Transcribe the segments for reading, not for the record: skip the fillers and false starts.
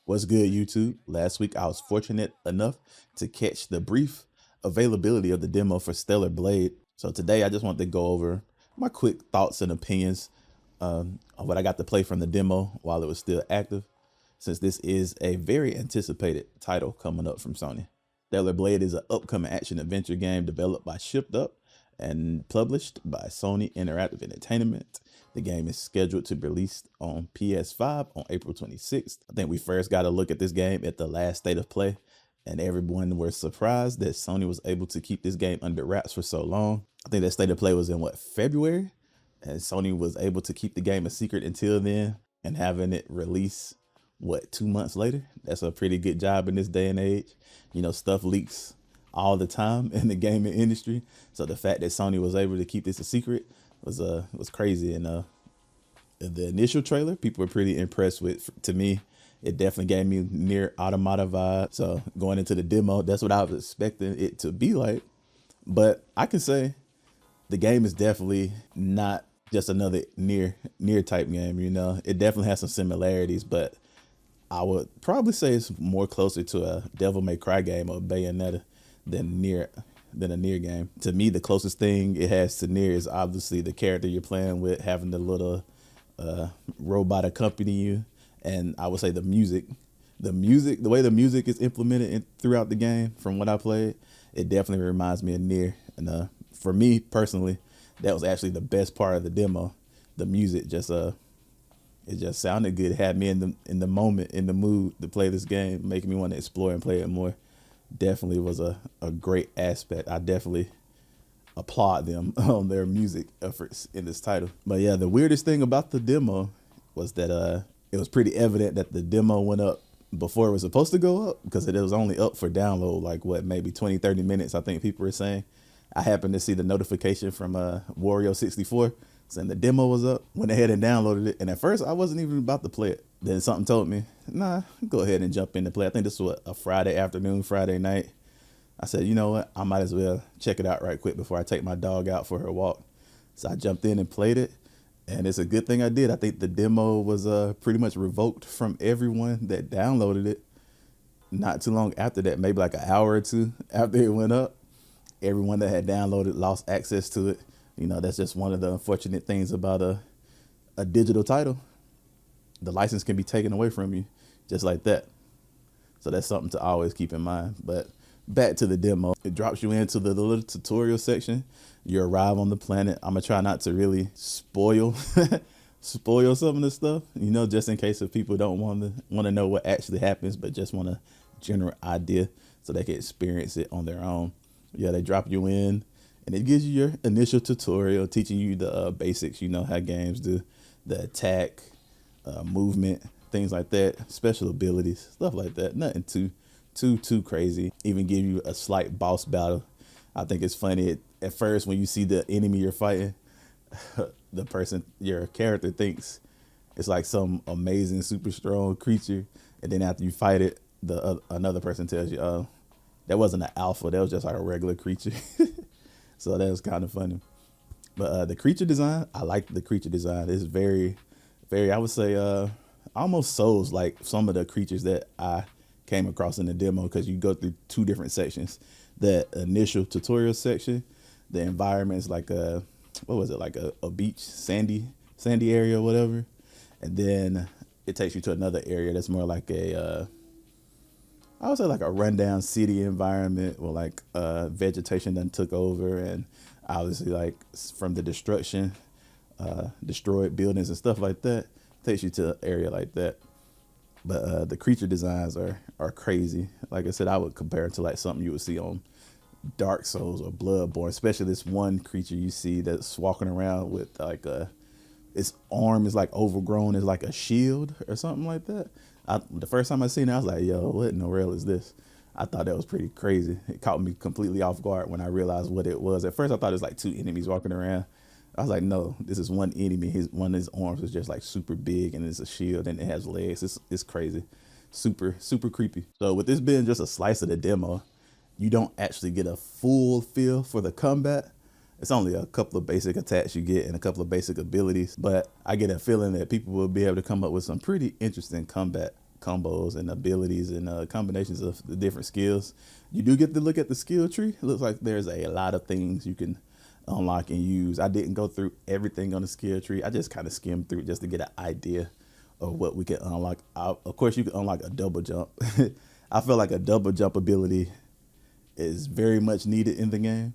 What's good, YouTube? Last week, I was fortunate enough to catch the brief availability of the demo for Stellar Blade. So today, I just want to go over my quick thoughts and opinions on what I got to play from the demo while it was still active, since this is a very anticipated title coming up from Sony. Stellar Blade is an upcoming action adventure game developed by Shipped Up and published by Sony Interactive Entertainment. The game is scheduled to be released on PS5 on April 26th. I think we first got a look at this game at the last state of play, and everyone was surprised that Sony was able to keep this game under wraps for so long. I think that state of play was in February, and Sony was able to keep the game a secret until then, and having it release 2 months later. That's a pretty good job in this day and age. You know, stuff leaks all the time in the gaming industry, so the fact that Sony was able to keep this a secret was crazy. And the initial trailer, people were pretty impressed with. To me, it definitely gave me near Automata vibe. So going into the demo, that's what I was expecting it to be like. But I can say the game is definitely not just another near type game. You know, it definitely has some similarities, but I would probably say it's more closer to a Devil May Cry game or Bayonetta than a Nier game. To me, the closest thing it has to Nier is obviously the character you're playing with, having the little robot accompany you, and I would say the music, the way the music is implemented throughout the game. From what I played, it definitely reminds me of Nier, and for me personally, that was actually the best part of the demo. The music just it just sounded good. It had me in the moment, in the mood to play this game, making me want to explore and play it more. Definitely was a great aspect. I definitely applaud them on their music efforts in this title. But yeah, the weirdest thing about the demo was that it was pretty evident that the demo went up before it was supposed to go up, because it was only up for download like maybe 20-30 minutes, I think people were saying. I happened to see the notification from Wario64 saying the demo was up. Went ahead and downloaded it, and at first I wasn't even about to play it. Then something told me, nah, go ahead and jump in to play. I think this was a Friday afternoon, Friday night. I said, you know what, I might as well check it out right quick before I take my dog out for her walk. So I jumped in and played it, and it's a good thing I did. I think the demo was pretty much revoked from everyone that downloaded it not too long after that, maybe like an hour or two after it went up. Everyone that had downloaded lost access to it. You know, that's just one of the unfortunate things about a digital title. The license can be taken away from you just like that. So that's something to always keep in mind. But back to the demo, it drops you into the little tutorial section. You arrive on the planet. I'm gonna try not to really spoil spoil some of the stuff, you know, just in case if people don't want to know what actually happens, but just want a general idea so they can experience it on their own. Yeah, they drop you in, and it gives you your initial tutorial, teaching you the basics. You know how games do, the attack, movement, things like that, special abilities, stuff like that. Nothing too crazy. Even give you a slight boss battle. I think it's funny at first when you see the enemy you're fighting, the person, your character, thinks it's like some amazing, super strong creature, and then after you fight it, another person tells you, "Oh, that wasn't an alpha. That was just like a regular creature." So that was kind of funny. But the creature design, I like the creature design. It's very, very, I would say, almost Souls like some of the creatures that I came across in the demo, because you go through two different sections. The initial tutorial section, the environment is like a beach, sandy area or whatever. And then it takes you to another area that's more like I would say like a rundown city environment where like vegetation done took over, and obviously like from the destruction, destroyed buildings and stuff like that, takes you to an area like that. But the creature designs are crazy. Like I said, I would compare it to like something you would see on Dark Souls or Bloodborne, especially this one creature you see that's walking around with like its arm is like overgrown as like a shield or something like that. The first time I seen it, I was like, yo, what in the world is this? I thought that was pretty crazy. It caught me completely off guard when I realized what it was. At first, I thought it was like two enemies walking around. I was like, no, this is one enemy. One of his arms is just like super big, and it's a shield, and it has legs. It's crazy. Super creepy. So with this being just a slice of the demo, you don't actually get a full feel for the combat. It's only a couple of basic attacks you get and a couple of basic abilities, but I get a feeling that people will be able to come up with some pretty interesting combat combos and abilities and combinations of the different skills. You do get to look at the skill tree. It looks like there's a lot of things you can unlock and use. I didn't go through everything on the skill tree. I just kind of skimmed through just to get an idea of what we can unlock. Of course, you can unlock a double jump. I feel like a double jump ability is very much needed in the game.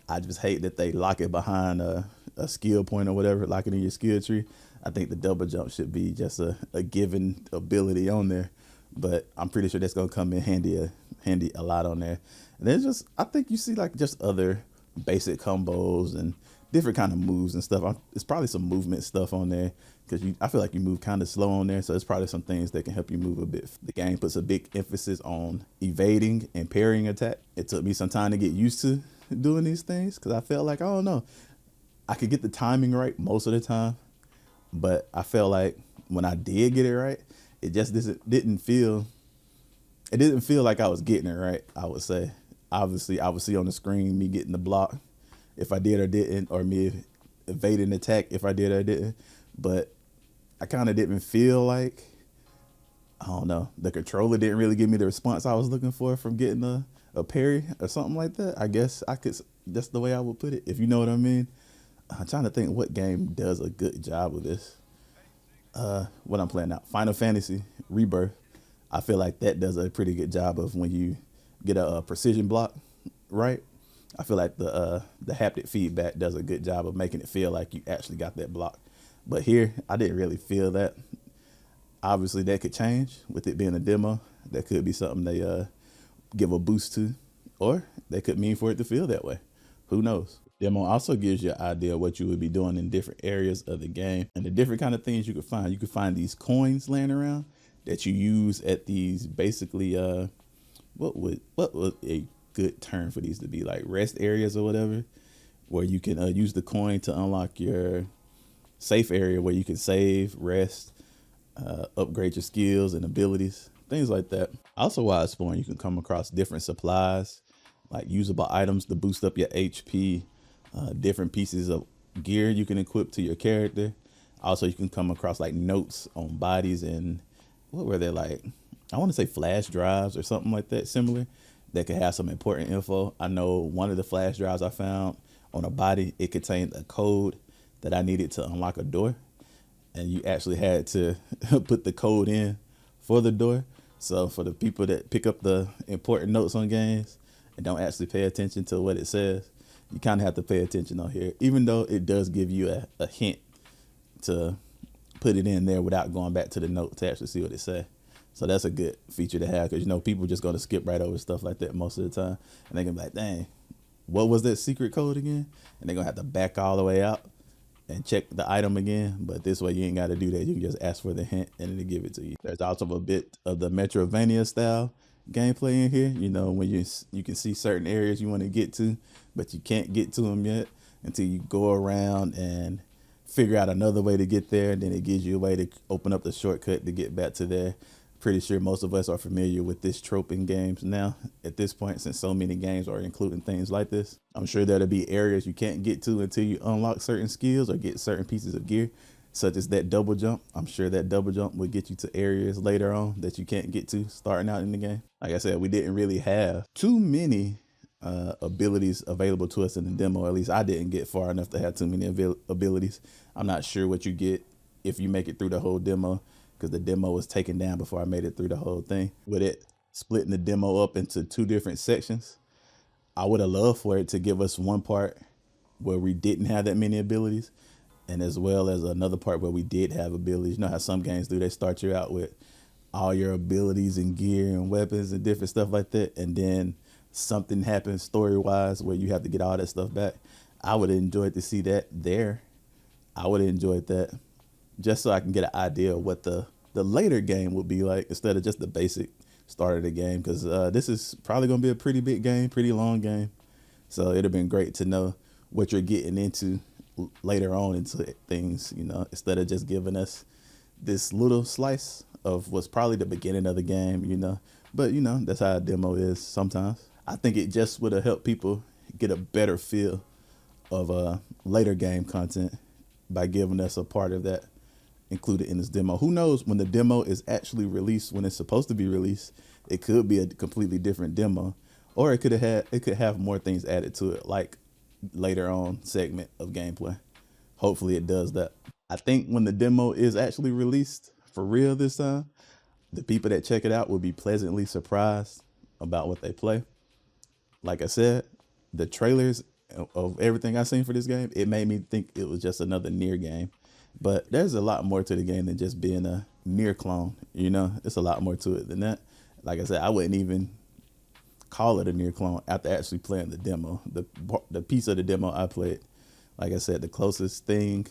I just hate that they lock it behind a skill point or whatever, lock it in your skill tree. I think the double jump should be just a given ability on there, but I'm pretty sure that's gonna come in handy a lot on there. And then just, I think you see like just other basic combos and different kind of moves and stuff. It's probably some movement stuff on there because I feel like you move kind of slow on there, so it's probably some things that can help you move a bit. The game puts a big emphasis on evading and parrying attack. It took me some time to get used to doing these things because I felt like, I don't know, I could get the timing right most of the time, but I felt like when I did get it right, it just didn't feel like I was getting it right, I would say. Obviously, I would see on the screen me getting the block if I did or didn't, or me evading attack if I did or didn't. But I kind of didn't feel like, I don't know, the controller didn't really give me the response I was looking for from getting a parry or something like that. I guess that's the way I would put it, if you know what I mean. I'm trying to think what game does a good job with this. What I'm playing now, Final Fantasy Rebirth. I feel like that does a pretty good job of when you get a precision block right. I feel like the haptic feedback does a good job of making it feel like you actually got that block. But here, I didn't really feel that. Obviously, that could change with it being a demo. That could be something they give a boost to, or they could mean for it to feel that way. Who knows? Demo also gives you an idea of what you would be doing in different areas of the game and the different kind of things you could find. You could find these coins laying around that you use at these basically what would a good term for these to be, like rest areas or whatever, where you can use the coin to unlock your safe area where you can save, rest, upgrade your skills and abilities, things like that. Also, while exploring, you can come across different supplies, like usable items to boost up your HP, different pieces of gear you can equip to your character. Also, you can come across like notes on bodies and what were they, like, I want to say flash drives or something like that, similar, that could have some important info. I know one of the flash drives I found on a body, it contained a code that I needed to unlock a door, and you actually had to put the code in for the door. So for the people that pick up the important notes on games and don't actually pay attention to what it says, you kind of have to pay attention on here, even though it does give you a hint to put it in there without going back to the note to actually see what it says. So that's a good feature to have, because, you know, people just going to skip right over stuff like that most of the time. And they can be like, dang, what was that secret code again? And they're going to have to back all the way out and check the item again. But this way you ain't got to do that. You can just ask for the hint and it'll give it to you. There's also a bit of the Metrovania style gameplay in here. You know, when you can see certain areas you want to get to, but you can't get to them yet until you go around and figure out another way to get there. And then it gives you a way to open up the shortcut to get back to there. Pretty sure most of us are familiar with this trope in games now at this point, since so many games are including things like this. I'm sure there'll be areas you can't get to until you unlock certain skills or get certain pieces of gear, such as that double jump. I'm sure that double jump will get you to areas later on that you can't get to starting out in the game. Like I said, we didn't really have too many abilities available to us in the demo. At least I didn't get far enough to have too many abilities. I'm not sure what you get if you make it through the whole demo, because the demo was taken down before I made it through the whole thing. With it splitting the demo up into 2 different sections, I would have loved for it to give us one part where we didn't have that many abilities, and as well as another part where we did have abilities. You know how some games do, they start you out with all your abilities and gear and weapons and different stuff like that, and then something happens story-wise where you have to get all that stuff back. I would have enjoyed to see that there. I would have enjoyed that, just so I can get an idea of what the later game would be like, instead of just the basic start of the game, because this is probably going to be a pretty big game, pretty long game. So it'd have been great to know what you're getting into later on into things, you know, instead of just giving us this little slice of what's probably the beginning of the game, you know. But, you know, that's how a demo is sometimes. I think it just would have helped people get a better feel of later game content by giving us a part of that included in this demo. Who knows, when the demo is actually released, when it's supposed to be released, it could be a completely different demo, or it could have more things added to it, like later on segment of gameplay. Hopefully it does that. I think when the demo is actually released for real this time, the people that check it out will be pleasantly surprised about what they play. Like I said, the trailers of everything I seen for this game, it made me think it was just another Nier game. But there's a lot more to the game than just being a Nier clone. You know, it's a lot more to it than that. Like I said, I wouldn't even call it a Nier clone after actually playing the demo. The piece of the demo I played, like I said, the closest thing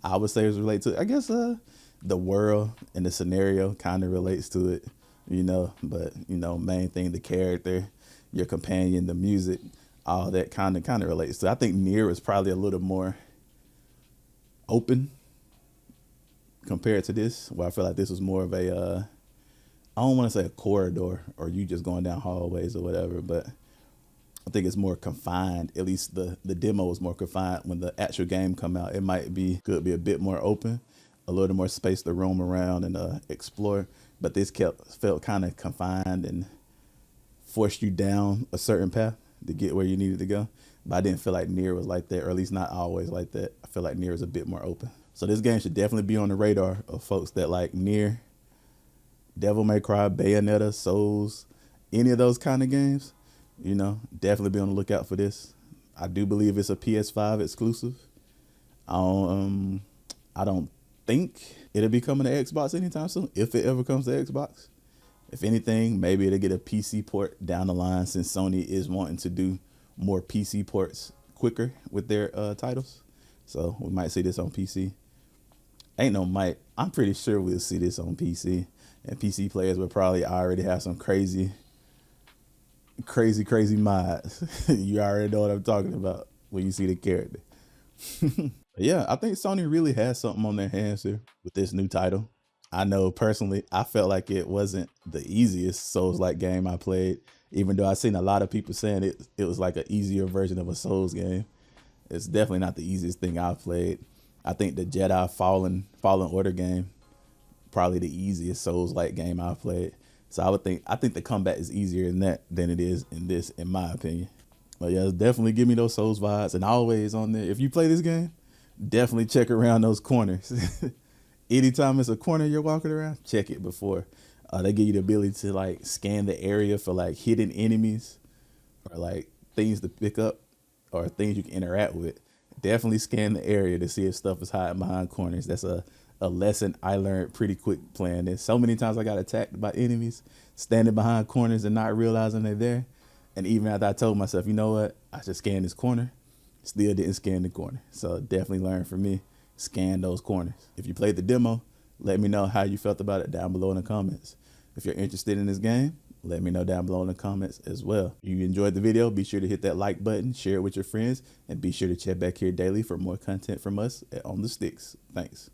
I would say is related to it. I guess the world and the scenario kind of relates to it, you know. But you know, main thing, the character, your companion, the music, all that kind of relates to it. I think Nier is probably a little more open compared to this, where I feel like this was more of a I don't want to say a corridor or you just going down hallways or whatever, but I think it's more confined. At least the demo is more confined. When the actual game come out, it could be a bit more open, a little more space to roam around and explore. But this felt kind of confined and forced you down a certain path to get where you needed to go. But I didn't feel like Nier was like that, or at least not always like that. I feel like Nier is a bit more open. So this game should definitely be on the radar of folks that like Nier, Devil May Cry, Bayonetta, Souls, any of those kind of games. You know, definitely be on the lookout for this. I do believe it's a PS5 exclusive. I don't think it'll be coming to Xbox anytime soon, if it ever comes to Xbox. If anything, maybe it'll get a PC port down the line, since Sony is wanting to do more PC ports quicker with their titles. So we might see this on PC. Ain't no might. I'm pretty sure we'll see this on PC. And PC players will probably already have some crazy mods. You already know what I'm talking about when you see the character. Yeah, I think Sony really has something on their hands here with this new title. I know personally, I felt like it wasn't the easiest Souls-like game I played, even though I've seen a lot of people saying it was like an easier version of a Souls game. It's definitely not the easiest thing I've played. I think the Jedi Fallen Order game, probably the easiest Souls-like game I've played. So I think the combat is easier in that than it is in this, in my opinion. But yeah, definitely give me those Souls vibes. And always on there, if you play this game, definitely check around those corners. Anytime it's a corner you're walking around, check it before. They give you the ability to like scan the area for like hidden enemies or like things to pick up or things you can interact with. Definitely scan the area to see if stuff is hiding behind corners. That's a lesson I learned pretty quick playing this. So many times I got attacked by enemies standing behind corners and not realizing they're there. And even after I told myself, you know what, I should scan this corner, still didn't scan the corner. So definitely learn from me, scan those corners. If you played the demo, let me know how you felt about it down below in the comments. If you're interested in this game, let me know down below in the comments as well. If you enjoyed the video, be sure to hit that like button, share it with your friends, and be sure to check back here daily for more content from us at On The Sticks. Thanks.